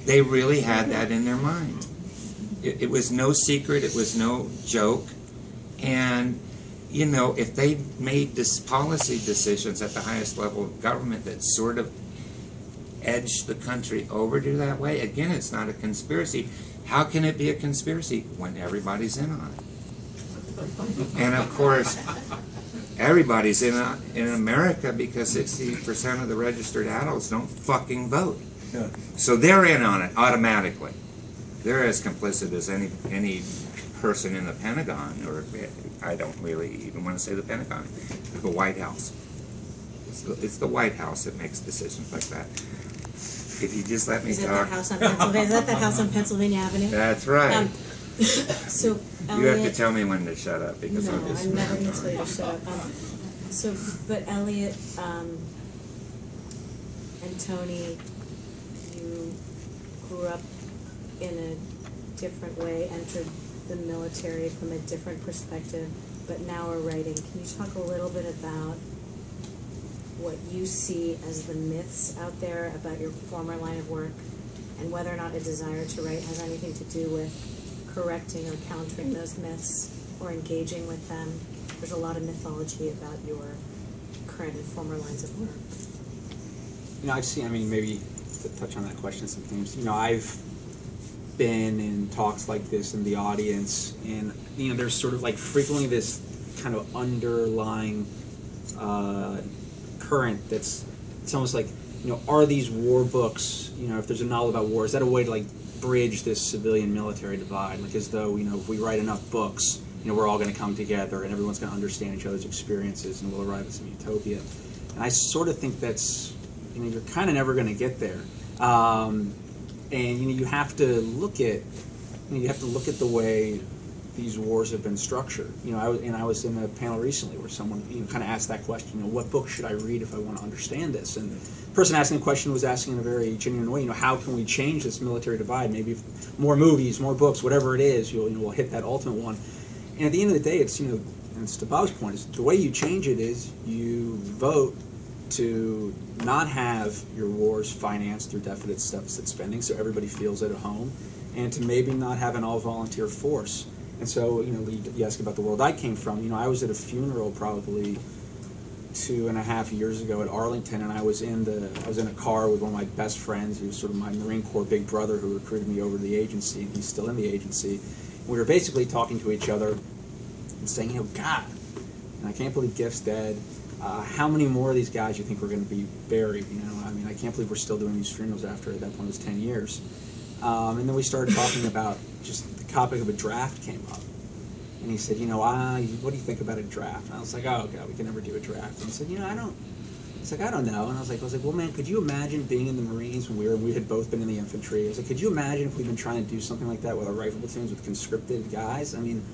They really had that in their mind. It was no secret. It was no joke. And, you know, if they made this policy decisions at the highest level of government that sort of edged the country over to that way, again, it's not a conspiracy. How can it be a conspiracy when everybody's in on it? And of course, everybody's in America because 60% of the registered adults don't fucking vote. Yeah. So they're in on it automatically. They're as complicit as any person in the Pentagon, or I don't really even want to say the Pentagon, the White House. It's the White House that makes decisions like that. If you just let me talk. Is that the house on Pennsylvania Avenue? That's right. So, Elliot, you have to tell me when to shut up because no, I'll just. I'm never going to tell you to shut up. But Elliot and Tony, you grew up in a different way, entered the military from a different perspective, but now are writing. Can you talk a little bit about what you see as the myths out there about your former line of work, and whether or not a desire to write has anything to do with correcting or countering those myths or engaging with them? There's a lot of mythology about your current and former lines of work. You know, I've seen, I mean, maybe to touch on that question, some things, you know, I've been in talks like this in the audience, and, you know, there's sort of like frequently this kind of underlying current that's, it's almost like, you know, are these war books, you know, if there's a novel about war, is that a way to like bridge this civilian-military divide? Like, as though, you know, if we write enough books, you know, we're all going to come together and everyone's going to understand each other's experiences and we'll arrive at some utopia. And I sort of think that's, you know, you're kind of never going to get there. And, you know, you have to look at, you have to look at the way these wars have been structured. You know, I was in a panel recently where someone, you know, kind of asked that question, you know, what book should I read if I want to understand this? And the person asking the question was asking in a very genuine way, you know, how can we change this military divide? Maybe more movies, more books, whatever it is, we'll hit that ultimate one. And at the end of the day, it's, you know, and it's to Bob's point, is the way you change it is you vote to not have your wars financed through deficit spending, so everybody feels at home, and to maybe not have an all-volunteer force. And so, you know, you ask about the world I came from. You know, I was at a funeral probably 2.5 years ago at Arlington, and I was in a car with one of my best friends, who was sort of my Marine Corps big brother, who recruited me over to the agency, and he's still in the agency. We were basically talking to each other and saying, you know, God, and I can't believe Giff's dead. How many more of these guys you think we're going to be buried? You know, I mean, I can't believe we're still doing these funerals after, at that point, it was 10 years. And then we started talking about, just the topic of a draft came up. And he said, you know, what do you think about a draft? And I was like, oh, God, we can never do a draft. And he said, you know, I don't know. And I was like, well, man, could you imagine being in the Marines when we had both been in the infantry? I was like, could you imagine if we'd been trying to do something like that with our rifle platoons with conscripted guys? I mean,